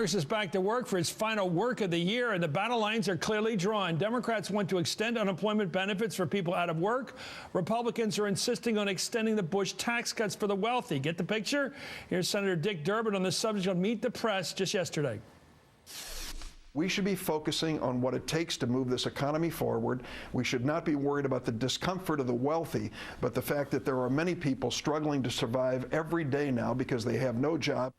Congress is back to work for its final work of the year, and the battle lines are clearly drawn. Democrats want to extend unemployment benefits for people out of work. Republicans are insisting on extending the Bush tax cuts for the wealthy. Get the picture? Here's Senator Dick Durbin on the subject of Meet the Press just yesterday. We should be focusing on what it takes to move this economy forward. We should not be worried about the discomfort of the wealthy, but the fact that there are many people struggling to survive every day now because they have no job.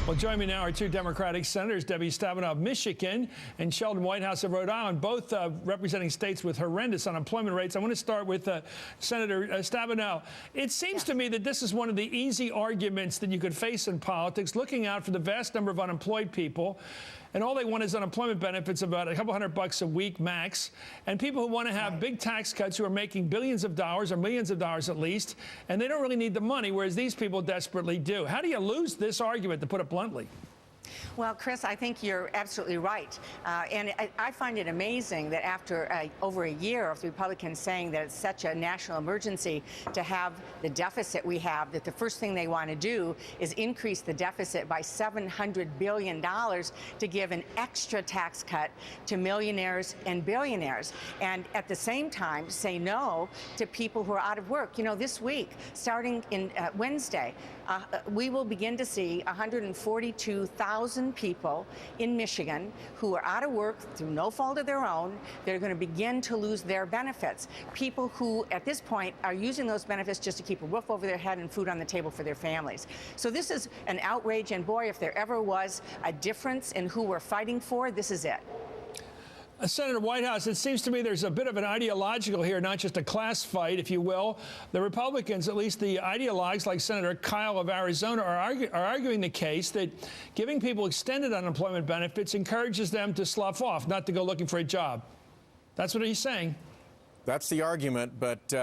Well, join me now are two Democratic senators, Debbie Stabenow of Michigan and Sheldon Whitehouse of Rhode Island, both representing states with horrendous unemployment rates. I want to start with Senator Stabenow. It seems to me that this is one of the easy arguments that you could face in politics, looking out for the vast number of unemployed people. And all they want is unemployment benefits, about a couple $100 a week max. And people who want to have big tax cuts who are making billions of dollars or millions of dollars at least, and they don't really need the money, whereas these people desperately do. How do you lose this argument, to put it bluntly? Well, Chris, I think you're absolutely right. And I find it amazing that after over a year of the Republicans saying that it's such a national emergency to have the deficit we have, that the first thing they want to do is increase the deficit by $700 billion to give an extra tax cut to millionaires and billionaires. And at the same time, say no to people who are out of work. You know, this week, starting in Wednesday, we will begin to see 142,000 people in Michigan who are out of work through no fault of their own. They're going to begin to lose their benefits. People who, at this point, are using those benefits just to keep a roof over their head and food on the table for their families. So this is an outrage, and boy, if there ever was a difference in who we're fighting for, this is it. Senator Whitehouse, it seems to me there's a bit of an ideological here, not just a class fight, if you will. The Republicans, at least the ideologues like Senator Kyle of Arizona, are arguing the case that giving people extended unemployment benefits encourages them to slough off, not to go looking for a job. That's what he's saying. That's the argument, but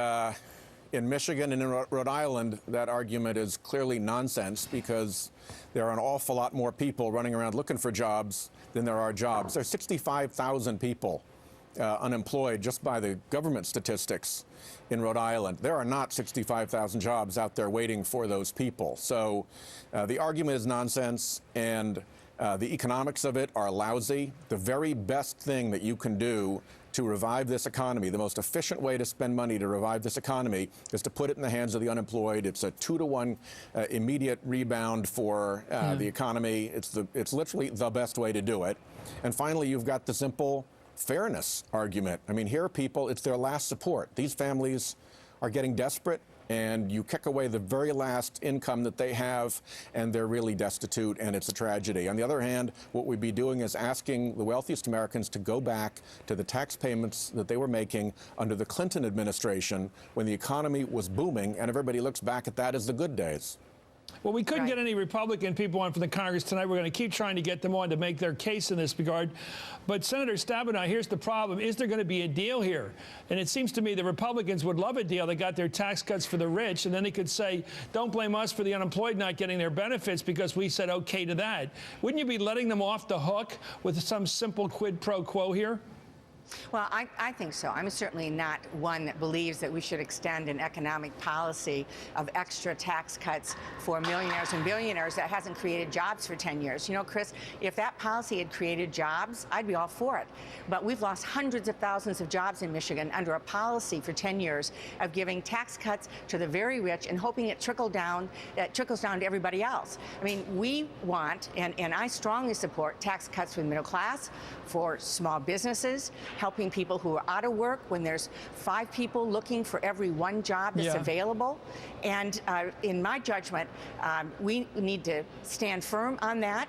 in Michigan and in Rhode Island, that argument is clearly nonsense because there are an awful lot more people running around looking for jobs than there are jobs. There's 65,000 people unemployed just by the government statistics in Rhode Island. There are not 65,000 jobs out there waiting for those people. So the argument is nonsense, and the economics of it are lousy. The very best thing that you can do to revive this economy, the most efficient way to spend money to revive this economy, is to put it in the hands of the unemployed. It's a 2-to-1 immediate rebound for the economy. It's literally the best way to do it. And finally, you've got the simple fairness argument. I mean, here are people, it's their last support. These families are getting desperate, and you kick away the very last income that they have, and they're really destitute, and it's a tragedy. On the other hand, what we'd be doing is asking the wealthiest Americans to go back to the tax payments that they were making under the Clinton administration when the economy was booming, and everybody looks back at that as the good days. Well, we couldn't get any Republican people on from the Congress tonight. We're going to keep trying to get them on to make their case in this regard. But Senator Stabenow, here's the problem. Is there going to be a deal here? And it seems to me the Republicans would love a deal. They got their tax cuts for the rich, and then they could say, don't blame us for the unemployed not getting their benefits because we said okay to that. Wouldn't you be letting them off the hook with some simple quid pro quo here? Well, I think so. I'm certainly not one that believes that we should extend an economic policy of extra tax cuts for millionaires and billionaires that hasn't created jobs for 10 years. You know, Chris, if that policy had created jobs, I'd be all for it. But we've lost hundreds of thousands of jobs in Michigan under a policy for 10 years of giving tax cuts to the very rich and hoping it trickles down to everybody else. I mean, we want, and I strongly support tax cuts for the middle class, for small businesses, helping people who are out of work when there's 5 people looking for every 1 job that's available. And in my judgment, we need to stand firm on that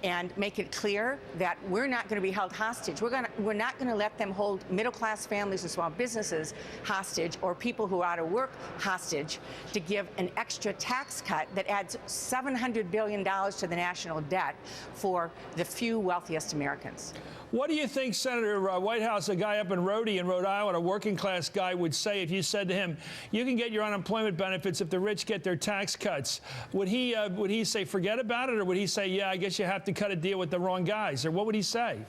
and make it clear that we're not going to be held hostage. We're not going to let them hold middle-class families and small businesses hostage, or people who are out of work hostage, to give an extra tax cut that adds $700 billion to the national debt for the few wealthiest Americans. What do you think Senator Whitehouse, a guy up in Rhody in Rhode Island, a working-class guy, would say if you said to him, you can get your unemployment benefits if the rich get their tax cuts? Would he say forget about it, or would he say, yeah, I guess you have to cut a deal with the wrong guys? Or what would he say?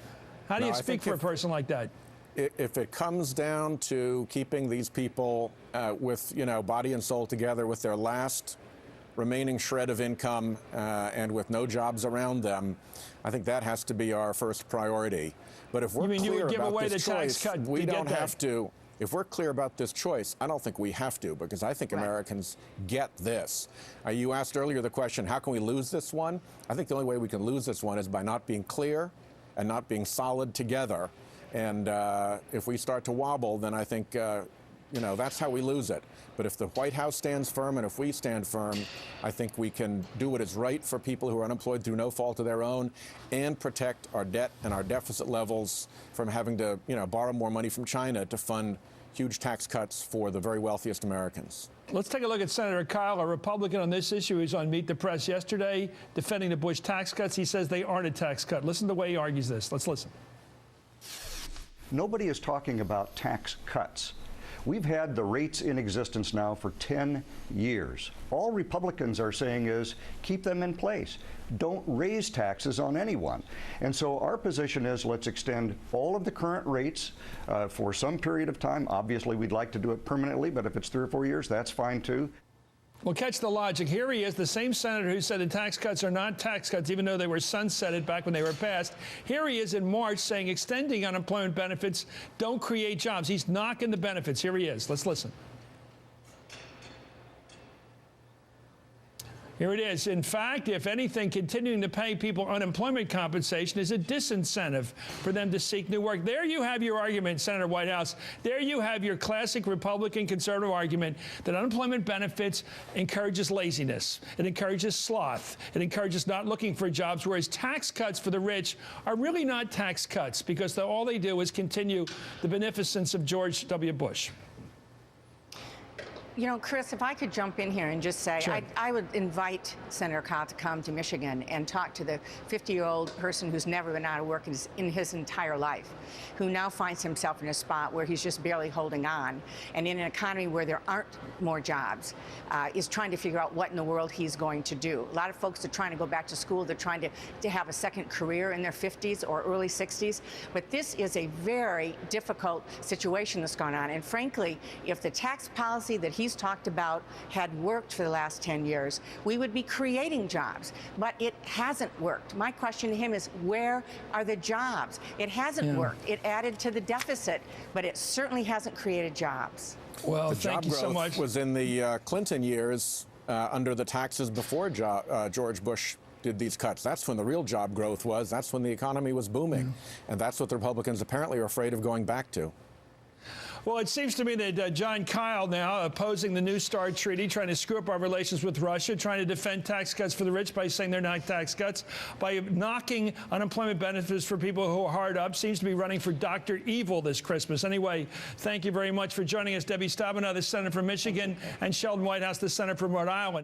How do you speak for a person like that? If it comes down to keeping these people with, body and soul together with their last remaining shred of income and with no jobs around them, I think that has to be our first priority. But if we're clear about this choice, we don't have to. If we're clear about this choice, I don't think we have to, because I think Americans get this. You asked earlier the question, how can we lose this one? I think the only way we can lose this one is by not being clear and not being solid together. And if we start to wobble, then I think, that's how we lose it. But if the White House stands firm and if we stand firm, I think we can do what is right for people who are unemployed through no fault of their own and protect our debt and our deficit levels from having to, borrow more money from China to fund huge tax cuts for the very wealthiest Americans. Let's take a look at Senator Kyle, a Republican on this issue. He was on Meet the Press yesterday defending the Bush tax cuts. He says they aren't a tax cut. Listen to the way he argues this. Let's listen. Nobody is talking about tax cuts. We've had the rates in existence now for 10 years. All Republicans are saying is keep them in place. Don't raise taxes on anyone. And so our position is let's extend all of the current rates for some period of time. Obviously, we'd like to do it permanently, but if it's 3 or 4 years, that's fine too. Well, catch the logic. Here he is, the same senator who said the tax cuts are not tax cuts, even though they were sunsetted back when they were passed. Here he is in March saying extending unemployment benefits don't create jobs. He's knocking the benefits. Here he is. Let's listen. Here it is. In fact, if anything, continuing to pay people unemployment compensation is a disincentive for them to seek new work. There you have your argument, Senator Whitehouse. There you have your classic Republican conservative argument that unemployment benefits encourages laziness. It encourages sloth. It encourages not looking for jobs, whereas tax cuts for the rich are really not tax cuts because all they do is continue the beneficence of George W. Bush. Chris, if I could jump in here and just say, sure. I would invite Senator Kyle to come to Michigan and talk to the 50-year-old person who's never been out of work in his entire life, who now finds himself in a spot where he's just barely holding on, and in an economy where there aren't more jobs, is trying to figure out what in the world he's going to do. A lot of folks are trying to go back to school. They're trying to have a second career in their 50s or early 60s. But this is a very difficult situation that's gone on. And frankly, if the tax policy that he's talked about had worked for the last 10 years, we would be creating jobs. But it hasn't worked. My question to him is, where are the jobs? It hasn't worked. It added to the deficit, but it certainly hasn't created jobs. Well, thank you so much. The job growth was in the Clinton years under the taxes before George Bush did these cuts. That's when the real job growth was. That's when the economy was booming. And that's what the Republicans apparently are afraid of going back to. Well, it seems to me that John Kyle now opposing the New START treaty, trying to screw up our relations with Russia, trying to defend tax cuts for the rich by saying they're not tax cuts, by knocking unemployment benefits for people who are hard up, seems to be running for Dr. Evil this Christmas. Anyway, thank you very much for joining us, Debbie Stabenow, the senator from Michigan, and Sheldon Whitehouse, the senator from Rhode Island.